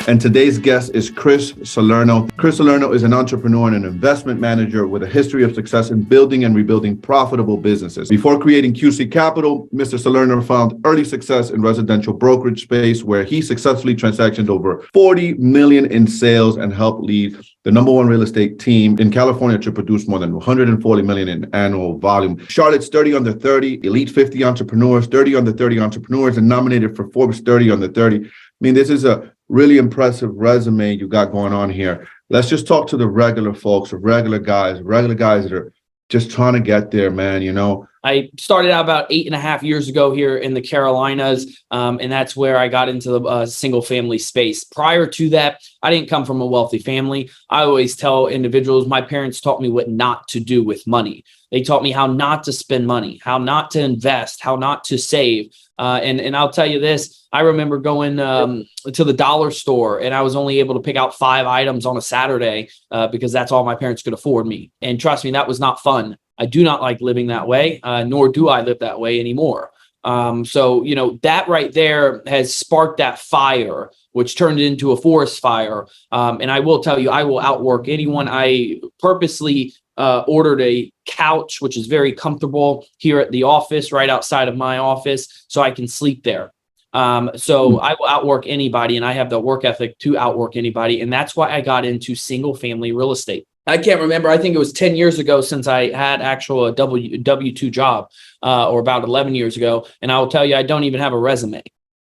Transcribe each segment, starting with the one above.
And today's guest is Chris Salerno. Chris Salerno is an entrepreneur and an investment manager with a history of success in building and rebuilding profitable businesses. Before creating QC Capital, Mr. Salerno found early success in residential brokerage space, where he successfully transacted over 40 million in sales and helped lead the #1 real estate team in California to produce more than 140 million in annual volume. Charlotte's 30 under 30, Elite 50 entrepreneurs, 30 under 30 entrepreneurs, and nominated for Forbes 30 under 30. I mean, this is a really impressive resume you got going on here. Let's just talk to the regular folks, the regular guys that are just trying to get there, man. You know, I started out about 8.5 years ago here in the Carolinas, and that's where I got into the single family space. Prior to that, I didn't come from a wealthy family. I always tell individuals, my parents taught me what not to do with money. They taught me how not to spend money, how not to invest, how not to save. And I'll tell you this, I remember going to the dollar store, and I was only able to pick out 5 items on a Saturday because that's all my parents could afford me. And trust me, that was not fun. I do not like living that way, nor do I live that way anymore. So, you know, that right there has sparked that fire, which turned into a forest fire. And I will tell you, I will outwork anyone. I purposely ordered a couch, which is very comfortable here at the office, right outside of my office, so I can sleep there. So I will outwork anybody, and I have the work ethic to outwork anybody. And that's why I got into single family real estate. I can't remember. I think it was 10 years ago since I had actual W-2 job, or about 11 years ago. And I will tell you, I don't even have a resume.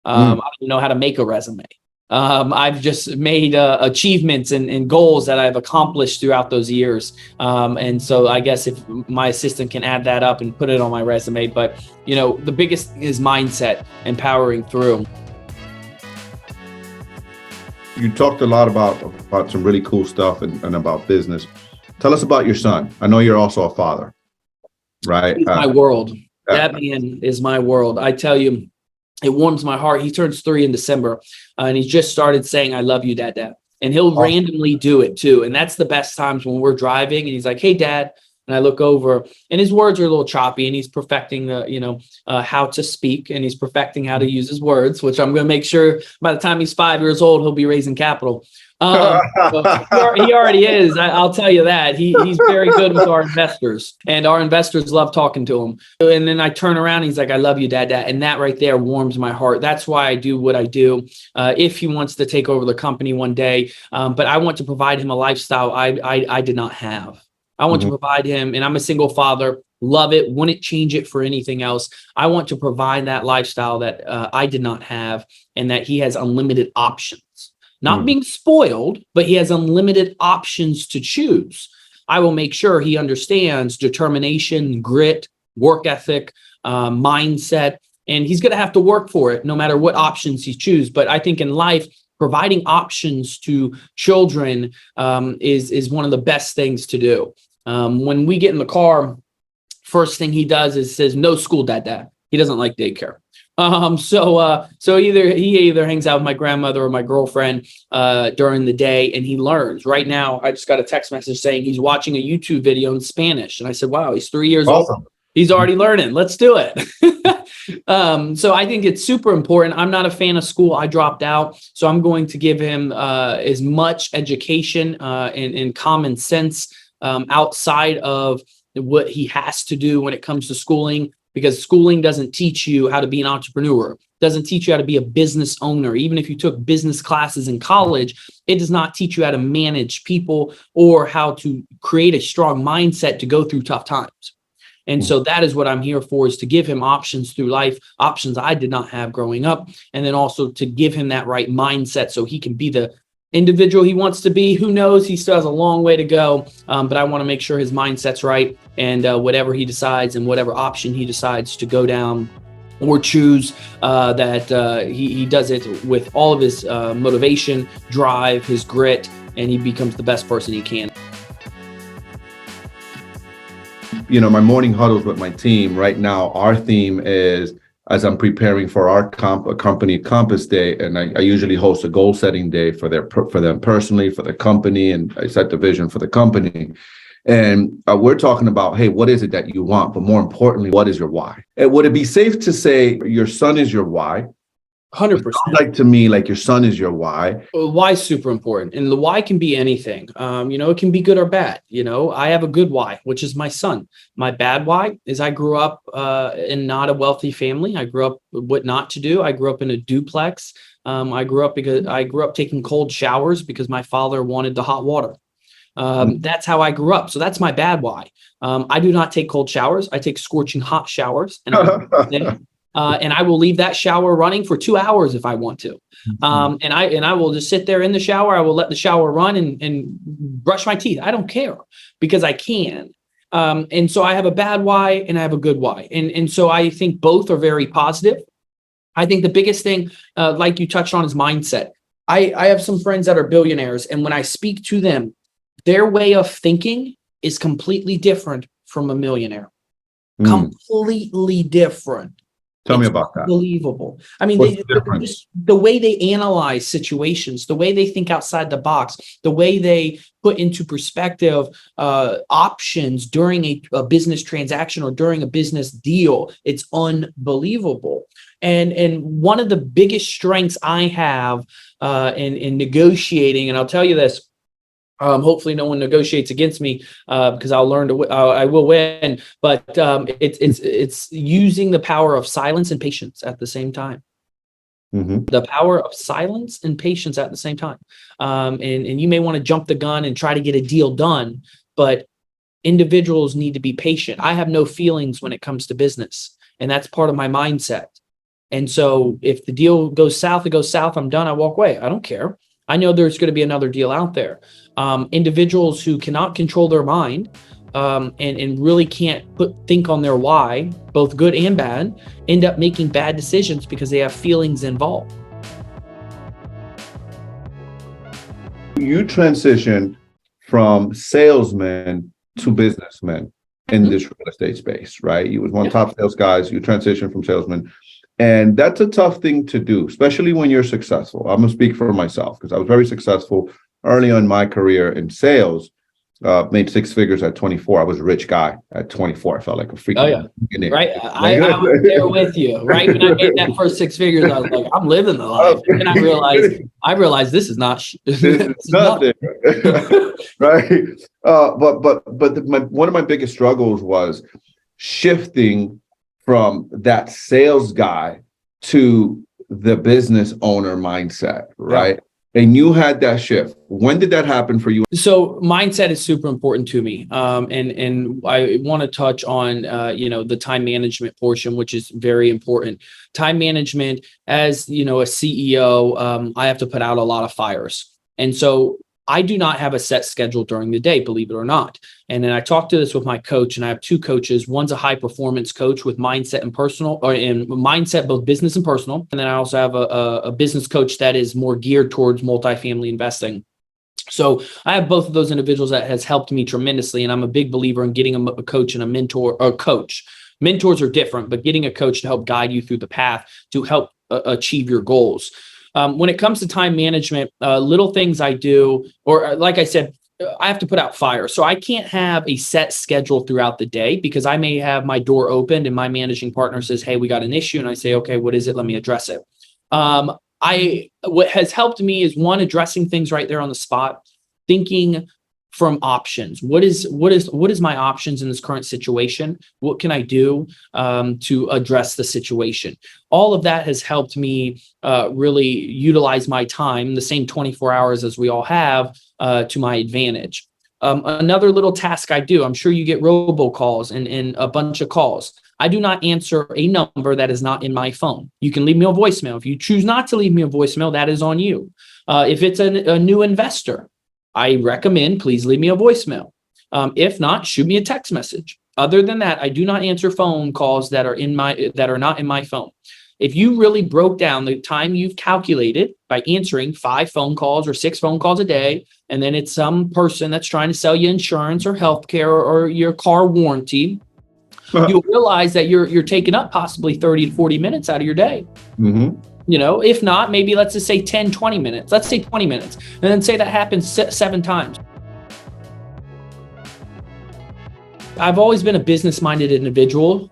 I don't even know how to make a resume. I've just made achievements and goals that I've accomplished throughout those years. And so I guess if my assistant can add that up and put it on my resume, but you know, the biggest is mindset and powering through. you talked a lot about some really cool stuff and about business. Tell us about your son. I know you're also a father, right? He's my world. That man is my world. I tell you, it warms my heart. He turns 3 in December, and he just started saying, "I love you, Dad, Dad." And he'll randomly do it too. And that's the best times when we're driving and he's like, "Hey, Dad." And I look over and his words are a little choppy, and he's perfecting the, how to speak, and he's perfecting how to use his words, which I'm going to make sure by the time he's 5 years old, he'll be raising capital. He already is. I'll tell you that. He's very good with our investors, and our investors love talking to him. And then I turn around and he's like, "I love you, Dad, Dad." And that right there warms my heart. That's why I do what I do. If he wants to take over the company one day, but I want to provide him a lifestyle I did not have. I want to provide him, and I'm a single father, love it, wouldn't change it for anything else. I want to provide that lifestyle that I did not have, and that he has unlimited options. Not being spoiled, but he has unlimited options to choose. I will make sure he understands determination, grit, work ethic, mindset, and he's going to have to work for it no matter what options he chooses. But I think in life, providing options to children is one of the best things to do. When we get in the car, first thing he does is says, "No school, Dad, Dad." He doesn't like daycare. So either hangs out with my grandmother or my girlfriend during the day, and he learns. Right now, I just got a text message saying he's watching a YouTube video in Spanish, and I said, "Wow, he's 3 years old. He's already learning. Let's do it." So I think it's super important. I'm not a fan of school. I dropped out, so I'm going to give him as much education and common sense outside of what he has to do when it comes to schooling. Because schooling doesn't teach you how to be an entrepreneur, doesn't teach you how to be a business owner. Even if you took business classes in college, it does not teach you how to manage people or how to create a strong mindset to go through tough times. And so that is what I'm here for, is to give him options through life, options I did not have growing up, and then also to give him that right mindset so he can be the individual he wants to be. Who knows? He still has a long way to go, but I want to make sure his mindset's right, and whatever he decides and whatever option he decides to go down or choose, that he does it with all of his motivation, drive, his grit, and he becomes the best person he can. My morning huddles with my team right now, our theme is, as I'm preparing for our company Compass Day, and I usually host a goal setting day for them personally, for the company, and I set the vision for the company. And we're talking about, hey, what is it that you want? But more importantly, what is your why? And would it be safe to say your son is your why, 100%. Like to me, like your son is your why. Why is super important, and the why can be anything. It can be good or bad. I have a good why, which is my son. My bad why is I grew up in not a wealthy family. I grew up what not to do. I grew up in a duplex. I grew up taking cold showers because my father wanted the hot water. That's how I grew up. So that's my bad why. I do not take cold showers. I take scorching hot showers, and I will leave that shower running for 2 hours if I want to. And I will just sit there in the shower. I will let the shower run and brush my teeth. I don't care because I can. And so I have a bad why and I have a good why. And so I think both are very positive. I think the biggest thing, like you touched on, is mindset. I have some friends that are billionaires, and when I speak to them, their way of thinking is completely different from a millionaire. Completely different. Tell me about that. Unbelievable. I mean, the way they analyze situations, the way they think outside the box, the way they put into perspective options during a business transaction or during a business deal, it's unbelievable. And one of the biggest strengths I have in negotiating, and I'll tell you this, hopefully no one negotiates against me because I'll learn to. I will win, but it's using the power of silence and patience at the same time. The power of silence and patience at the same time. And you may want to jump the gun and try to get a deal done, but individuals need to be patient. I have no feelings when it comes to business, and that's part of my mindset. And so if the deal goes south, it goes south. I'm done. I walk away. I don't care. I know there's going to be another deal out there. Individuals who cannot control their mind and really can't think on their why, both good and bad, end up making bad decisions because they have feelings involved. You transitioned from salesman to businessman in this real estate space, right? You was one of the top sales guys. You transitioned from salesman. And that's a tough thing to do, especially when you're successful. I'm going to speak for myself because I was very successful early on in my career in sales. Made 6 figures at 24. I was a rich guy at 24. I felt like a freaking millionaire. Right. I was there with you. Right when I made that first 6 figures, I was like, I'm living the life. And I realized this is not. This is nothing. Right. But one of my biggest struggles was shifting from that sales guy to the business owner mindset, right? And you had that shift. When did that happen for you? So mindset is super important to me. And I want to touch on, the time management portion, which is very important. Time management, as a CEO, I have to put out a lot of fires. And so I do not have a set schedule during the day, believe it or not. And then I talked to this with my coach, and I have 2 coaches. One's a high performance coach with mindset and personal, or in mindset, both business and personal. And then I also have a business coach that is more geared towards multifamily investing. So I have both of those individuals that has helped me tremendously. And I'm a big believer in getting a coach and a mentor or coach. Mentors are different, but getting a coach to help guide you through the path to help achieve your goals. When it comes to time management, little things I do, or like I said, I have to put out fires. So I can't have a set schedule throughout the day because I may have my door opened and my managing partner says, hey, we got an issue. And I say, okay, what is it? Let me address it. What has helped me is, one, addressing things right there on the spot, thinking from options. What is my options in this current situation? What can I do to address the situation? All of that has helped me really utilize my time, the same 24 hours as we all have, to my advantage. Another little task I do, I'm sure you get robocalls and a bunch of calls. I do not answer a number that is not in my phone. You can leave me a voicemail. If you choose not to leave me a voicemail, that is on you. If it's a new investor, I recommend please leave me a voicemail. If not, shoot me a text message. Other than that, I do not answer phone calls that are not in my phone. If you really broke down the time you've calculated by answering 5 phone calls or 6 phone calls a day, and then it's some person that's trying to sell you insurance or healthcare or your car warranty, you'll realize that you're taking up possibly 30 to 40 minutes out of your day. If not, maybe let's just say 10, 20 minutes. Let's say 20 minutes. And then say that happens 7 times. I've always been a business-minded individual,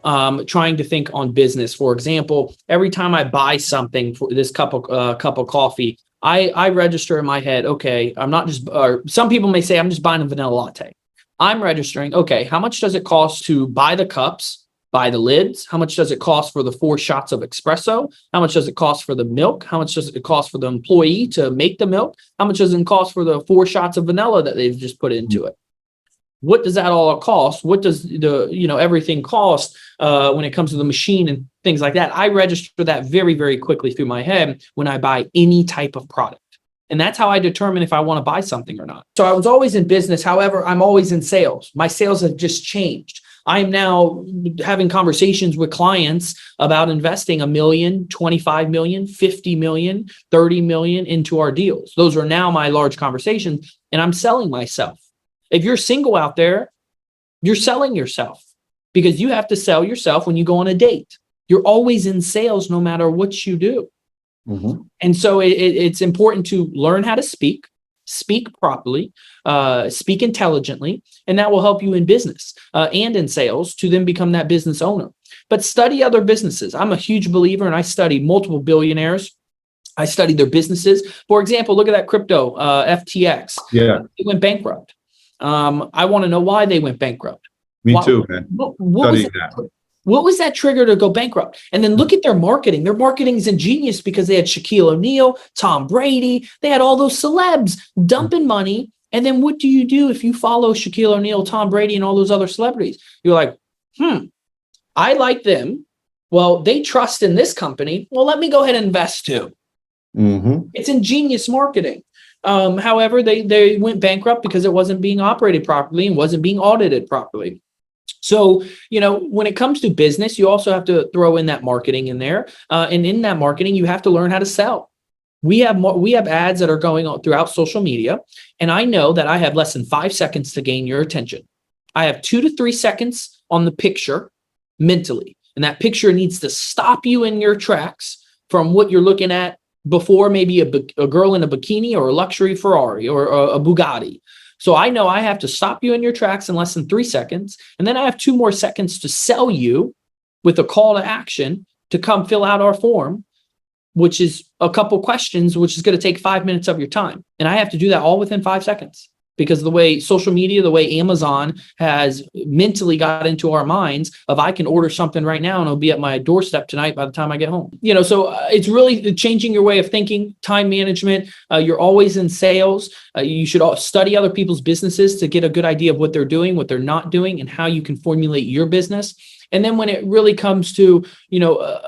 trying to think on business. For example, every time I buy something for this cup of coffee, I register in my head, okay, I'm not just, or some people may say I'm just buying a vanilla latte. I'm registering, okay, how much does it cost to buy the cups, buy the lids? How much does it cost for the 4 shots of espresso? How much does it cost for the milk? How much does it cost for the employee to make the milk? How much does it cost for the 4 shots of vanilla that they've just put into it? What does that all cost? What does everything cost when it comes to the machine and things like that? I register that very, very quickly through my head when I buy any type of product. And that's how I determine if I want to buy something or not. So I was always in business. However, I'm always in sales. My sales have just changed. I am now having conversations with clients about investing $1 million, $25 million, $50 million, $30 million into our deals. Those are now my large conversations, and I'm selling myself. If you're single out there, you're selling yourself because you have to sell yourself when you go on a date. You're always in sales no matter what you do. Mm-hmm. And so it's important to learn how to speak properly, speak intelligently, and that will help you in business and in sales to then become that business owner. But study other businesses. I'm a huge believer, and I study multiple billionaires. I study their businesses. For example, look at that crypto, FTX. Yeah. It went bankrupt. I want to know why they went bankrupt. Me too, man. What was that trigger to go bankrupt? And then look at their marketing. Their marketing is ingenious because they had Shaquille O'Neal, Tom Brady. They had all those celebs dumping money. And then what do you do if you follow Shaquille O'Neal, Tom Brady, and all those other celebrities? You're like, I like them. Well, they trust in this company. Well, let me go ahead and invest too. Mm-hmm. It's ingenious marketing. However, they went bankrupt because it wasn't being operated properly and wasn't being audited properly. So, when it comes to business, you also have to throw in that marketing in there. And in that marketing, you have to learn how to sell. We have ads that are going on throughout social media. And I know that I have less than 5 seconds to gain your attention. I have 2 to 3 seconds on the picture mentally. And that picture needs to stop you in your tracks from what you're looking at before, maybe a girl in a bikini or a luxury Ferrari or a Bugatti. So I know I have to stop you in your tracks in less than 3 seconds. And then I have 2 more seconds to sell you with a call to action to come fill out our form, which is a couple questions, which is going to take 5 minutes of your time. And I have to do that all within 5 seconds. Because of the way social media, the way Amazon has mentally got into our minds of I can order something right now and it'll be at my doorstep tonight by the time I get home. So it's really changing your way of thinking, time management. You're always in sales. You should study other people's businesses to get a good idea of what they're doing, what they're not doing, and how you can formulate your business. And then when it really comes to,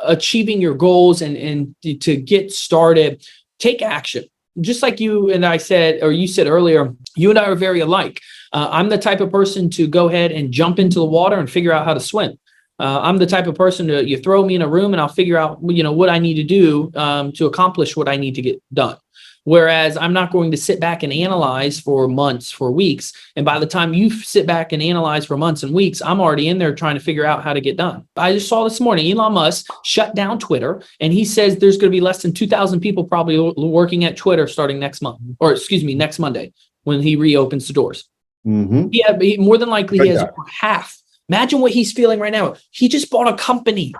achieving your goals and to get started, take action. Just like you and I said, or you said earlier, you and I are very alike. I'm the type of person to go ahead and jump into the water and figure out how to swim. I'm the type of person you throw me in a room and I'll figure out, what I need to do to accomplish what I need to get done. Whereas I'm not going to sit back and analyze for months, for weeks. And by the time you sit back and analyze for months and weeks, I'm already in there trying to figure out how to get done. I just saw this morning, Elon Musk shut down Twitter, and he says there's going to be less than 2,000 people probably working at Twitter starting next Monday when he reopens the doors. Mm-hmm. He more than likely he has half. Imagine what he's feeling right now. He just bought a company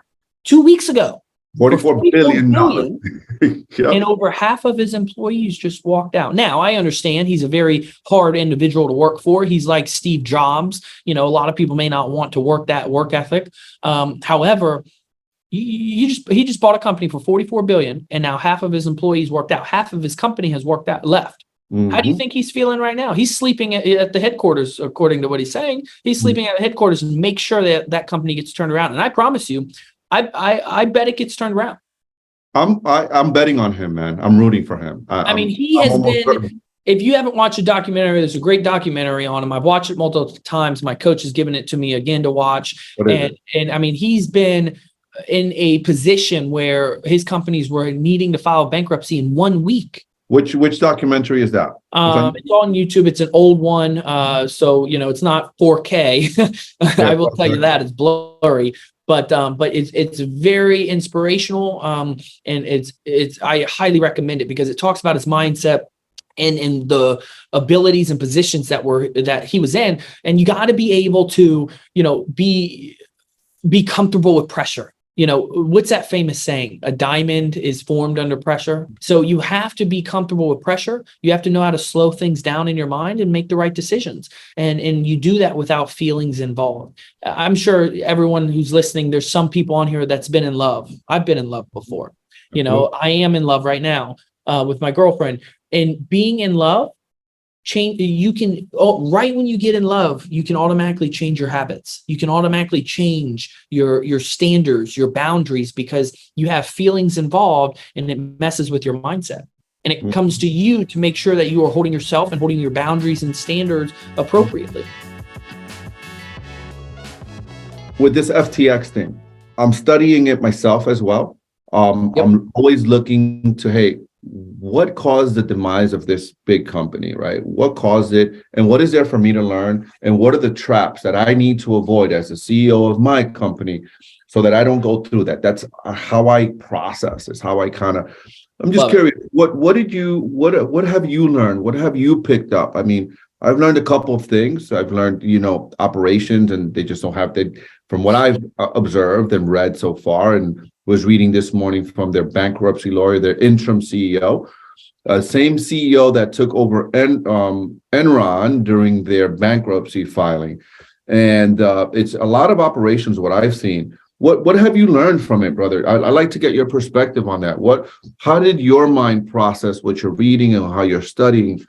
2 weeks ago. $44 billion. Yep. And over half of his employees just walked out. Now, I understand he's a very hard individual to work for. He's like Steve Jobs. A lot of people may not want to work that work ethic. However, he just bought a company for $44 billion, and now half of his employees worked out. Half of his company has left. Mm-hmm. How do you think he's feeling right now? He's sleeping at the headquarters, according to what he's saying. He's sleeping at the headquarters and make sure that company gets turned around. And I promise you, I bet it gets turned around. I'm betting on him, man. I'm rooting for him. He has been. If you haven't watched a documentary, there's a great documentary on him. I've watched it multiple times. My coach has given it to me again to watch. And he's been in a position where his companies were needing to file bankruptcy in 1 week. Which documentary is that? It's on YouTube. It's an old one. So it's not 4K. I will tell you that it's blurry. But it's very inspirational, and it's I highly recommend it because it talks about his mindset, and the abilities and positions that he was in. And you got to be able to, be comfortable with pressure. What's that famous saying? A diamond is formed under pressure. So you have to be comfortable with pressure. You have to know how to slow things down in your mind and make the right decisions. And you do that without feelings involved. I'm sure everyone who's listening, there's some people on here that's been in love. I've been in love before. I am in love right now with my girlfriend. And being in love, right when you get in love, you can automatically change your habits. You can automatically change your standards, your boundaries, because you have feelings involved and it messes with your mindset. And it comes to you to make sure that you are holding yourself and holding your boundaries and standards appropriately. With this FTX thing, I'm studying it myself as well. I'm always looking to, hey, what caused the demise of this big company, right? What caused it? And what is there for me to learn? And what are the traps that I need to avoid as the CEO of my company so that I don't go through that? That's how I process. It's how I I'm just curious. What have you learned? What have you picked up? I mean, I've learned a couple of things. I've learned, operations, and they just don't have from what I've observed and read so far, and was reading this morning from their bankruptcy lawyer, their interim CEO, same CEO that took over Enron during their bankruptcy filing. And it's a lot of operations, what I've seen. What have you learned from it, brother? I'd like to get your perspective on that. How did your mind process what you're reading and how you're studying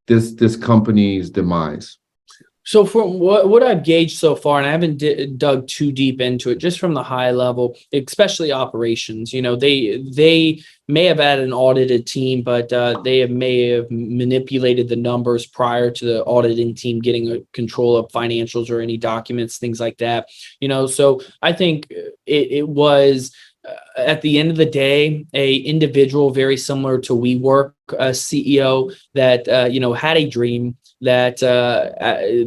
this company's demise? So from what I've gauged so far, and I haven't dug too deep into it, just from the high level, especially operations, they may have had an audited team, but they may have manipulated the numbers prior to the auditing team getting a control of financials or any documents, things like that. So I think it was, at the end of the day, a individual very similar to WeWork, a CEO that had a dream that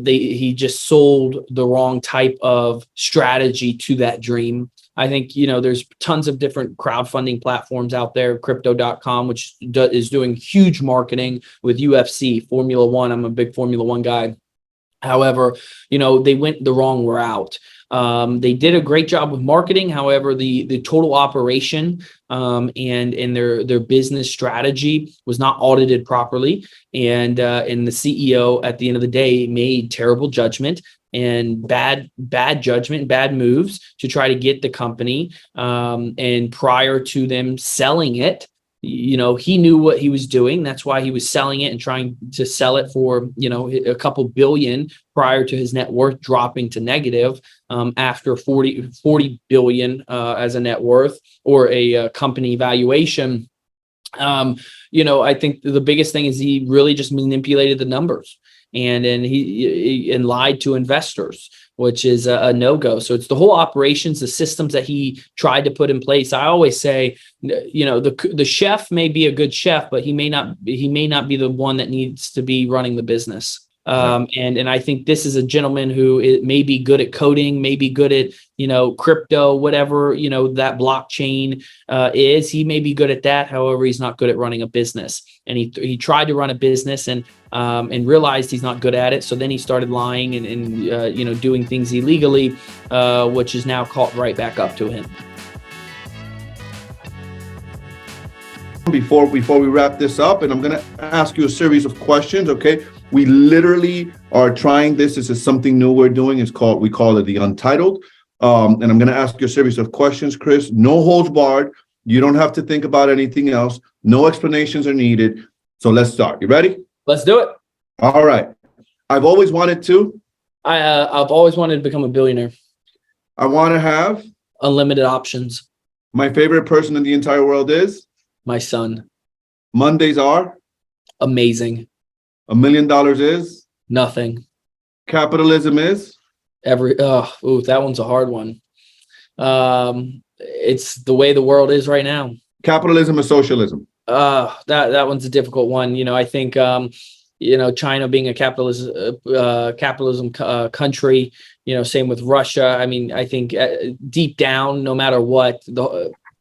he just sold the wrong type of strategy to that dream. I think, there's tons of different crowdfunding platforms out there, crypto.com, which is doing huge marketing with UFC, Formula One. I'm a big Formula One guy. However, they went the wrong route. They did a great job with marketing. However, the total operation and their business strategy was not audited properly. And the CEO at the end of the day made terrible judgment and bad judgment, bad moves to try to get the company. And prior to them selling it, he knew what he was doing. That's why he was selling it and trying to sell it for, a couple billion prior to his net worth dropping to negative after 40 billion as a net worth or a company valuation. I think the biggest thing is he really just manipulated the numbers and he lied to investors, which is a no-go. So it's the whole operations, the systems that he tried to put in place. I always say, the chef may be a good chef, but he may not be the one that needs to be running the business. And I think this is a gentleman who may be good at coding, may be good at, crypto, whatever, that blockchain is. He may be good at that. However, he's not good at running a business. And he tried to run a business and realized he's not good at it. So then he started lying and doing things illegally, which is now caught right back up to him. Before we wrap this up, and I'm going to ask you a series of questions, okay? We literally are trying this. This is something new we're doing. We call it the Untitled. And I'm going to ask you a series of questions, Chris. No holds barred. You don't have to think about anything else. No explanations are needed. So let's start. You ready? Let's do it. All right. I've always wanted to. I've always wanted to become a billionaire. I want to have unlimited options. My favorite person in the entire world is my son. Mondays are amazing. $1 million is nothing. Capitalism is that one's a hard one. It's the way the world is right now. Capitalism or socialism? That one's a difficult one. I think China being a capitalism country, same with Russia. I mean, I think deep down, no matter what,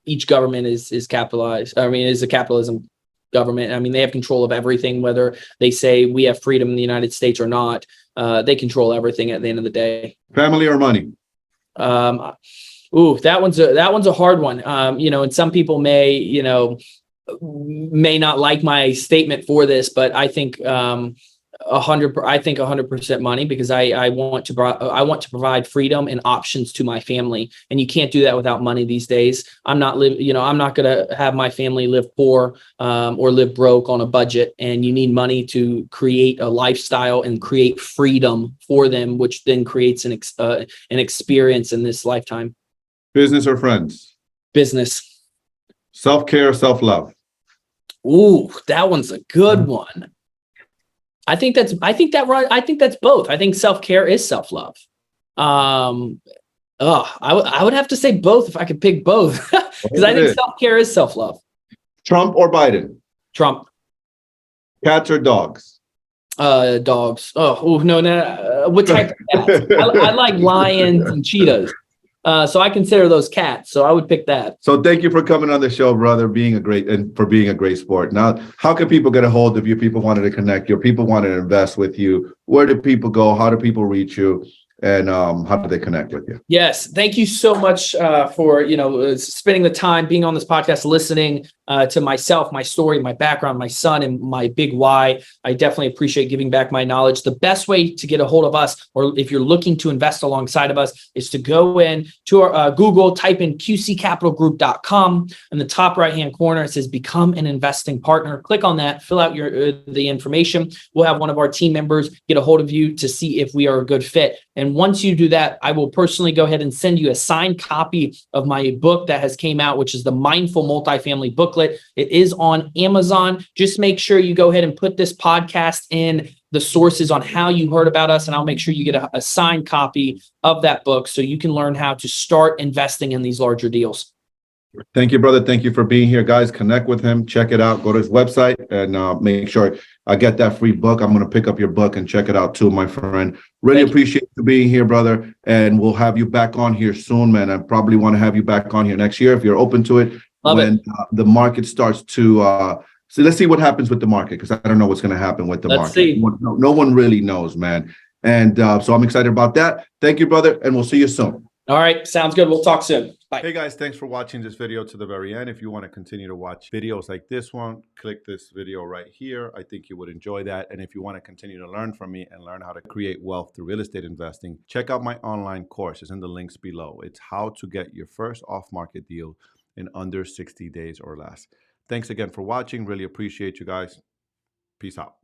each government is capitalized. I mean, is a capitalism government. I mean, they have control of everything, whether they say we have freedom in the United States or not. They control everything at the end of the day. Family or money? That one's a hard one. And some people may not like my statement for this, but I think 100% money, because I want to provide freedom and options to my family, and you can't do that without money these days. I'm not going to have my family live poor or live broke on a budget, and you need money to create a lifestyle and create freedom for them, which then creates an experience in this lifetime. Business or friends? Business. Self-care or self-love? Ooh, that one's a good one. I think that's both. I think self-care is self-love. I would have to say both if I could pick both, because I think self-care is self-love. Trump or Biden? Trump. Cats or dogs? Dogs. No. What type of cats? I like lions and cheetahs. So I consider those cats. So I would pick that. So thank you for coming on the show, brother, being a great sport. Now, how can people get a hold of you? People wanted to connect you. People wanted to invest with you. Where do people go? How do people reach you? And how do they connect with you? Yes. Thank you so much for, spending the time being on this podcast, listening to myself, my story, my background, my son, and my big why. I definitely appreciate giving back my knowledge. The best way to get a hold of us, or if you're looking to invest alongside of us, is to go in to our Google, type in qccapitalgroup.com. In the top right-hand corner, it says Become an Investing Partner. Click on that, fill out the information. We'll have one of our team members get a hold of you to see if we are a good fit. And once you do that, I will personally go ahead and send you a signed copy of my book that has came out, which is the Mindful Multifamily Booklet. It is on Amazon. Just make sure you go ahead and put this podcast in the sources on how you heard about us, and I'll make sure you get a signed copy of that book so you can learn how to start investing in these larger deals. Thank you, brother. Thank you for being here, guys. Connect with him. Check it out. Go to his website and make sure I get that free book. I'm going to pick up your book and check it out too, my friend. Really appreciate you being here, brother. And we'll have you back on here soon, man. I probably want to have you back on here next year if you're open to it. The market starts to so let's see what happens with the market, because I don't know what's going to happen with the market. See. No one really knows, man. And so I'm excited about that. Thank you, brother. And we'll see you soon. All right. Sounds good. We'll talk soon. Bye. Hey guys, thanks for watching this video to the very end. If you want to continue to watch videos like this one, click this video right here. I think you would enjoy that. And if you want to continue to learn from me and learn how to create wealth through real estate investing, check out my online course. It's in the links below. It's how to get your first off-market deal in under 60 days or less. Thanks again for watching. Really appreciate you guys. Peace out.